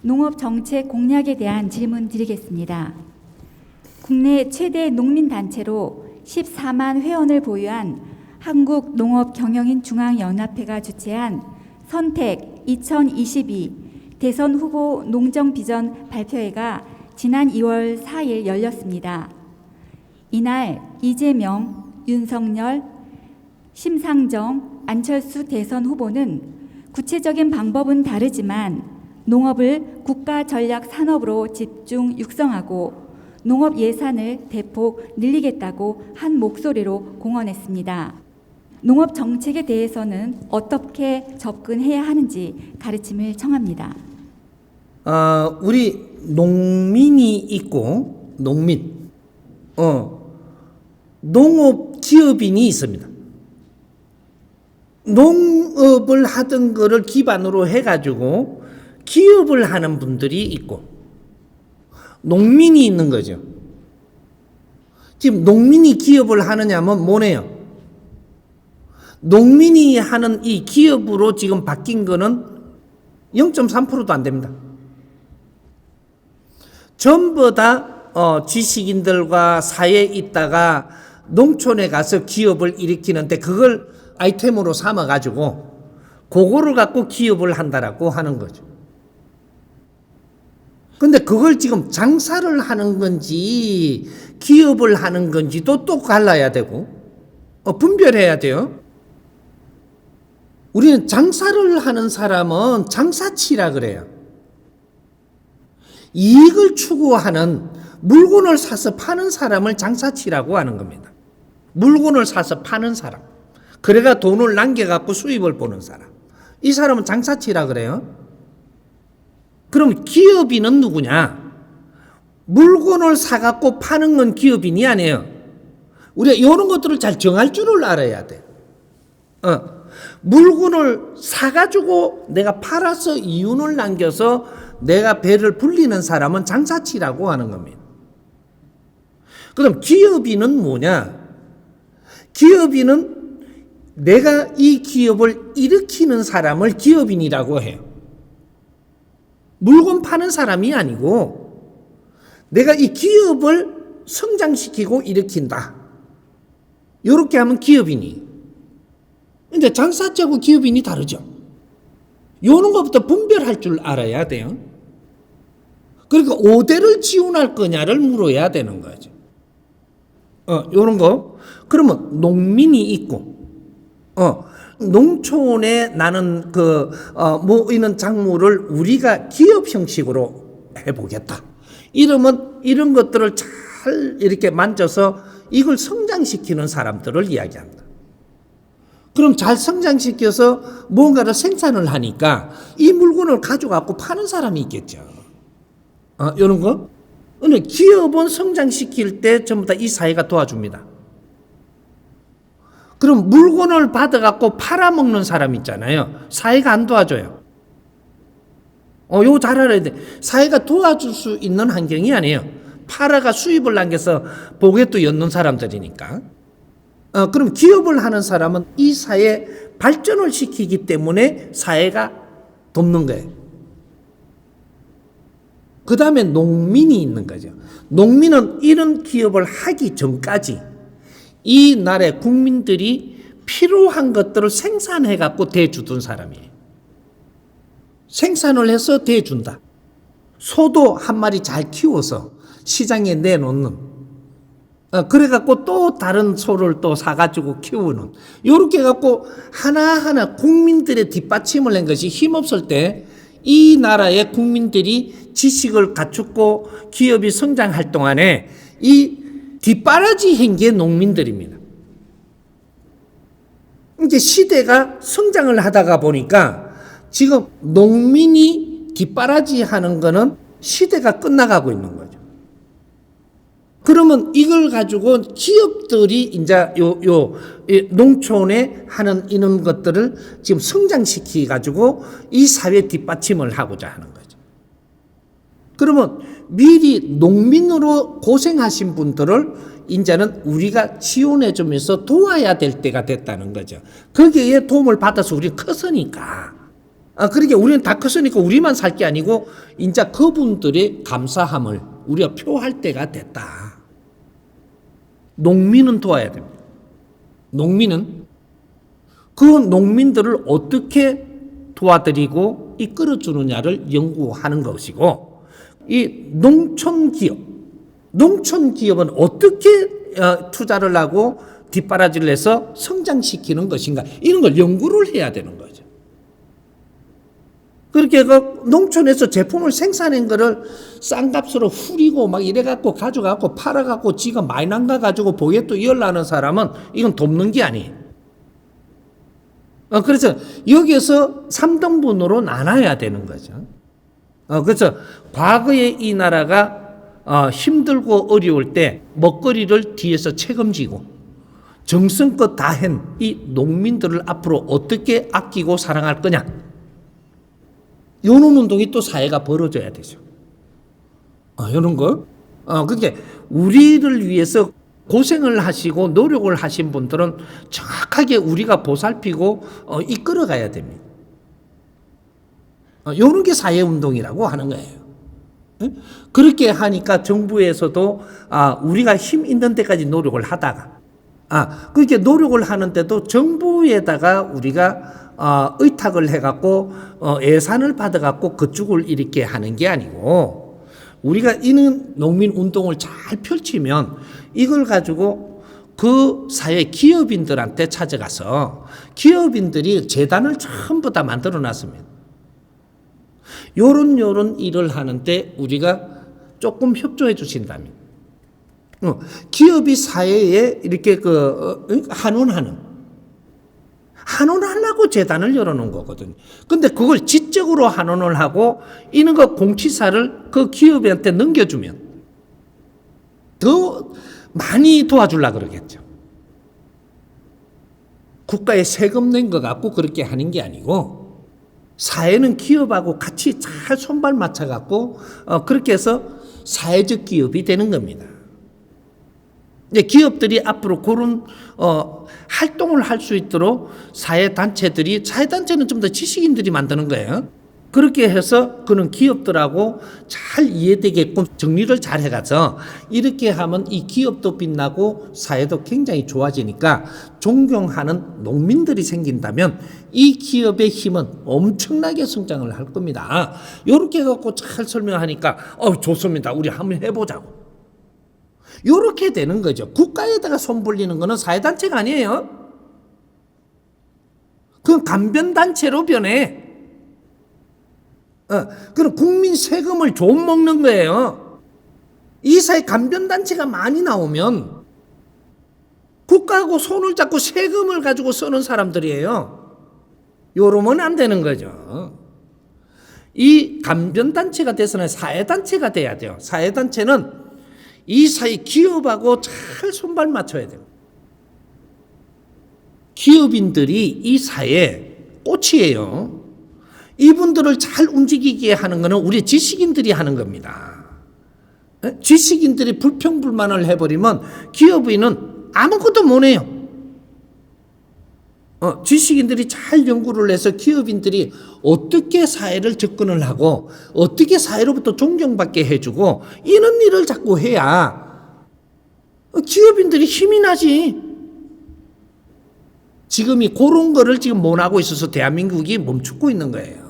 농업 정책 공약에 대한 질문 드리겠습니다. 국내 최대 농민단체로 14만 회원을 보유한 한국농업경영인중앙연합회가 주최한 선택 2022 대선 후보 농정비전 발표회가 지난 2월 4일 열렸습니다. 이날 이재명, 윤석열, 심상정, 안철수 대선 후보는 구체적인 방법은 다르지만 농업을 국가 전략 산업으로 집중 육성하고 농업 예산을 대폭 늘리겠다고 한 목소리로 공언했습니다. 농업 정책에 대해서는 어떻게 접근해야 하는지 가르침을 청합니다. 우리 농민이 있고 농업 기업인이 있습니다. 농업을 하던 거를 기반으로 해가지고 기업을 하는 분들이 있고 농민이 있는 거죠. 지금 농민이 기업을 하느냐면 뭐네요? 농민이 하는 이 기업으로 지금 바뀐 거는 0.3%도 안 됩니다. 전부 다 지식인들과 사회에 있다가 농촌에 가서 기업을 일으키는데 그걸 아이템으로 삼아가지고 그거를 갖고 기업을 한다라고 하는 거죠. 근데 그걸 지금 장사를 하는 건지 기업을 하는 건지도 또 갈라야 되고 분별해야 돼요. 우리는 장사를 하는 사람은 장사치라 그래요. 이익을 추구하는 물건을 사서 파는 사람을 장사치라고 하는 겁니다. 물건을 사서 파는 사람. 그래가 돈을 남겨갖고 수입을 보는 사람. 이 사람은 장사치라 그래요. 그럼 기업인은 누구냐? 물건을 사갖고 파는 건 기업인이 아니에요. 우리가 이런 것들을 잘 정할 줄을 알아야 돼. 물건을 사가지고 내가 팔아서 이윤을 남겨서 내가 배를 불리는 사람은 장사치라고 하는 겁니다. 그럼 기업인은 뭐냐? 기업인은 내가 이 기업을 일으키는 사람을 기업인이라고 해요. 물건 파는 사람이 아니고 내가 이 기업을 성장시키고 일으킨다. 이렇게 하면 기업인이. 근데 장사자고 기업인이 다르죠. 요런 것부터 분별할 줄 알아야 돼요. 그러니까 어디를 지원할 거냐를 물어야 되는 거죠. 요런 거. 그러면 농민이 있고, 농촌에 나는 모이는 작물을 우리가 기업 형식으로 해보겠다. 이러면 이런 것들을 잘 이렇게 만져서 이걸 성장시키는 사람들을 이야기합니다. 그럼 잘 성장시켜서 뭔가를 생산을 하니까 이 물건을 가져가고 파는 사람이 있겠죠. 이런 거. 근데 기업은 성장시킬 때 전부 다 이 사회가 도와줍니다. 그럼 물건을 받아갖고 팔아먹는 사람 있잖아요. 사회가 안 도와줘요. 요거 잘 알아야 돼. 사회가 도와줄 수 있는 환경이 아니에요. 팔아가 수입을 남겨서 보게또 엮는 사람들이니까. 그럼 기업을 하는 사람은 이 사회 발전을 시키기 때문에 사회가 돕는 거예요. 그 다음에 농민이 있는 거죠. 농민은 이런 기업을 하기 전까지 이 나라의 국민들이 필요한 것들을 생산해 갖고 대주던 사람이에요. 생산을 해서 대준다. 소도 한 마리 잘 키워서 시장에 내놓는. 그래 갖고 또 다른 소를 또 사가지고 키우는. 요렇게 갖고 하나하나 국민들의 뒷받침을 한 것이 힘없을 때 이 나라의 국민들이 지식을 갖추고 기업이 성장할 동안에 이 뒷바라지 한 게 농민들입니다. 이제 시대가 성장을 하다가 보니까 지금 농민이 뒷바라지 하는 거는 시대가 끝나가고 있는 거죠. 그러면 이걸 가지고 기업들이 이제 농촌에 하는 이런 것들을 지금 성장시키 가지고 이 사회 뒷받침을 하고자 하는 거죠. 그러면 미리 농민으로 고생하신 분들을 이제는 우리가 지원해 주면서 도와야 될 때가 됐다는 거죠. 거기에 도움을 받아서 우리 컸으니까. 그러니까 우리는 다 컸으니까 우리만 살 게 아니고 이제 그분들의 감사함을 우리가 표할 때가 됐다. 농민은 도와야 됩니다. 농민은 그 농민들을 어떻게 도와드리고 이끌어주느냐를 연구하는 것이고, 이 농촌기업은 어떻게 투자를 하고 뒷바라지를 해서 성장시키는 것인가, 이런 걸 연구를 해야 되는 거죠. 그렇게 그 농촌에서 제품을 생산한 거를 싼 값으로 후리고 막 이래갖고 가져갖고 팔아갖고 지가 많이 남가 가지고 보게 또 이열나는 사람은 이건 돕는 게 아니에요. 그래서 여기에서 3등분으로 나눠야 되는 거죠. 그래서 과거에 이 나라가 힘들고 어려울 때 먹거리를 뒤에서 책임지고 정성껏 다한 이 농민들을 앞으로 어떻게 아끼고 사랑할 거냐, 이런 운동이 또 사회가 벌어져야 되죠. 이런 거. 그게 우리를 위해서 고생을 하시고 노력을 하신 분들은 정확하게 우리가 보살피고 이끌어 가야 됩니다. 이런 게 사회운동이라고 하는 거예요. 그렇게 하니까 정부에서도 우리가 힘 있는 데까지 노력을 하다가, 그렇게 노력을 하는데도 정부에다가 우리가 의탁을 해갖고 예산을 받아갖고 그쪽을 이렇게 하는 게 아니고, 우리가 이는 농민 운동을 잘 펼치면 이걸 가지고 그 사회 기업인들한테 찾아가서 기업인들이 재단을 전부 다 만들어 놨습니다. 요런 일을 하는데 우리가 조금 협조해 주신다면, 기업이 사회에 이렇게 한원하려고 재단을 열어놓은 거거든요. 근데 그걸 지적으로 한원을 하고 이런 거 공치사를 그 기업한테 넘겨주면 더 많이 도와주려고 그러겠죠. 국가에 세금 낸 거 갖고 그렇게 하는 게 아니고, 사회는 기업하고 같이 잘 손발 맞춰갖고 그렇게 해서 사회적 기업이 되는 겁니다. 이제 기업들이 앞으로 그런 활동을 할 수 있도록 사회단체는 좀 더 지식인들이 만드는 거예요. 그렇게 해서 그런 기업들하고 잘 이해되게끔 정리를 잘 해가서 이렇게 하면 이 기업도 빛나고 사회도 굉장히 좋아지니까 존경하는 농민들이 생긴다면 이 기업의 힘은 엄청나게 성장을 할 겁니다. 이렇게 해갖고 잘 설명하니까 좋습니다. 우리 한번 해보자고. 이렇게 되는 거죠. 국가에다가 손 벌리는 거는 사회단체가 아니에요. 그건 간변단체로 변해. 그럼 국민 세금을 좀 먹는 거예요. 이 사회 간변단체가 많이 나오면 국가하고 손을 잡고 세금을 가지고 쓰는 사람들이에요. 요러면 안 되는 거죠. 이 간변단체가 돼서는 사회단체가 돼야 돼요. 사회단체는 이 사회 기업하고 잘 손발 맞춰야 돼요. 기업인들이 이 사회의 꽃이에요. 이분들을 잘 움직이게 하는 것은 우리 지식인들이 하는 겁니다. 지식인들이 불평불만을 해버리면 기업인은 아무것도 못해요. 지식인들이 잘 연구를 해서 기업인들이 어떻게 사회를 접근을 하고 어떻게 사회로부터 존경받게 해주고 이런 일을 자꾸 해야 기업인들이 힘이 나지. 지금이 그런 거를 지금 못 하고 있어서 대한민국이 멈추고 있는 거예요.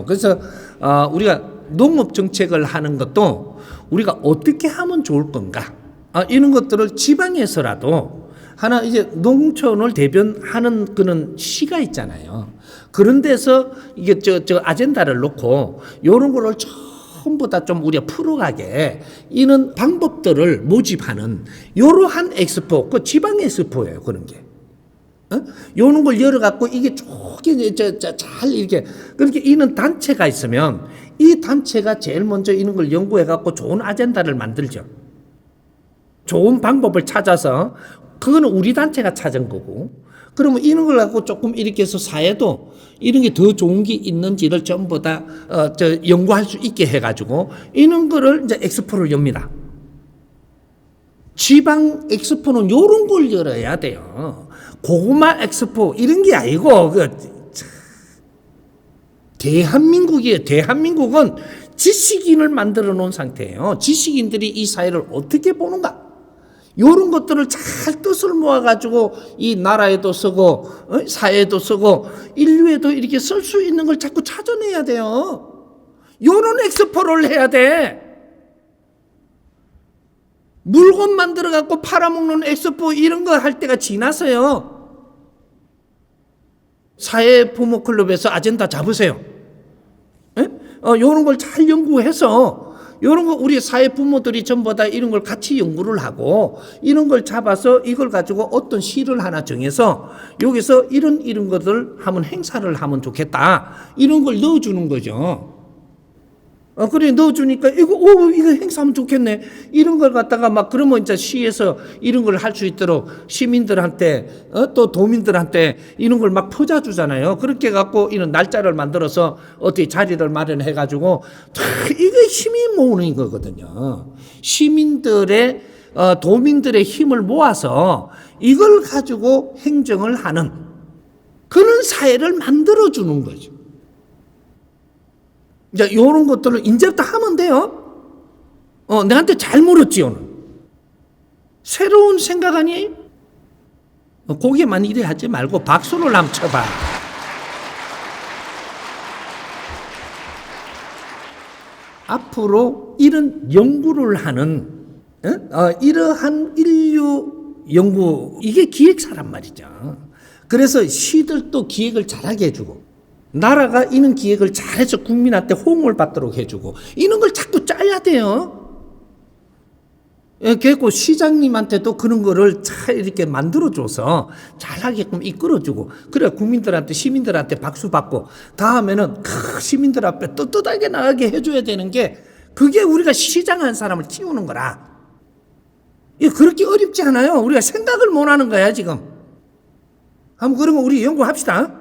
그래서 우리가 농업 정책을 하는 것도 우리가 어떻게 하면 좋을 건가, 이런 것들을 지방에서라도 하나 이제 농촌을 대변하는 그런 시가 있잖아요. 그런 데서 이게 저 아젠다를 놓고 이런 거를 전부 다 좀 우리가 풀어가게 이런 방법들을 모집하는 이러한 엑스포, 그 지방 엑스포예요. 그런 게. 요런 걸 열어갖고 이게 쪼개 잘 이렇게 그렇게 이런 단체가 있으면 이 단체가 제일 먼저 이런 걸 연구해갖고 좋은 아젠다를 만들죠. 좋은 방법을 찾아서 그거는 우리 단체가 찾은 거고, 그러면 이런 걸 갖고 조금 이렇게 해서 사회도 이런 게 더 좋은 게 있는지를 전부 다 연구할 수 있게 해가지고 이런 거를 이제 엑스포를 엽니다. 지방 엑스포는 요런 걸 열어야 돼요. 고구마 엑스포 이런 게 아니고 대한민국이에요. 대한민국은 지식인을 만들어 놓은 상태예요. 지식인들이 이 사회를 어떻게 보는가? 이런 것들을 잘 뜻을 모아가지고 이 나라에도 쓰고 사회에도 쓰고 인류에도 이렇게 쓸 수 있는 걸 자꾸 찾아내야 돼요. 이런 엑스포를 해야 돼. 물건 만들어 갖고 팔아먹는 엑스포 이런 거 할 때가 지났어요. 사회 부모 클럽에서 아젠다 잡으세요. 이런 걸 잘 연구해서 이런 거 우리 사회 부모들이 전부 다 이런 걸 같이 연구를 하고 이런 걸 잡아서 이걸 가지고 어떤 시를 하나 정해서 여기서 이런 것을 하면 행사를 하면 좋겠다. 이런 걸 넣어주는 거죠. 그래 넣어주니까 이거 행사하면 좋겠네. 이런 걸 갖다가 막 그러면 이제 시에서 이런 걸 할 수 있도록 시민들한테 또 도민들한테 이런 걸 막 퍼자주잖아요. 그렇게 갖고 이런 날짜를 만들어서 어떻게 자리를 마련해 가지고 이게 힘이 모으는 거거든요. 시민들의 도민들의 힘을 모아서 이걸 가지고 행정을 하는 그런 사회를 만들어 주는 거죠. 이제 이런 것들을 이제부터 하면 돼요. 내한테 잘 물었지 오늘. 새로운 생각 아니에요? 고개만 이래 하지 말고 박수를 한번 쳐봐. 앞으로 이런 연구를 하는 이러한 인류 연구 이게 기획사란 말이죠. 그래서 시들도 기획을 잘하게 해주고 나라가 이런 기획을 잘해서 국민한테 호응을 받도록 해주고 이런 걸 자꾸 짜야 돼요. 그리고 시장님한테도 그런 거를 잘 이렇게 만들어줘서 잘하게끔 이끌어주고 그래 국민들한테 시민들한테 박수 받고 다음에는 시민들 앞에 떳떳하게 나가게 해줘야 되는 게 그게 우리가 시장한 사람을 키우는 거라. 그렇게 어렵지 않아요. 우리가 생각을 못 하는 거야 지금. 한번 그러면 우리 연구합시다.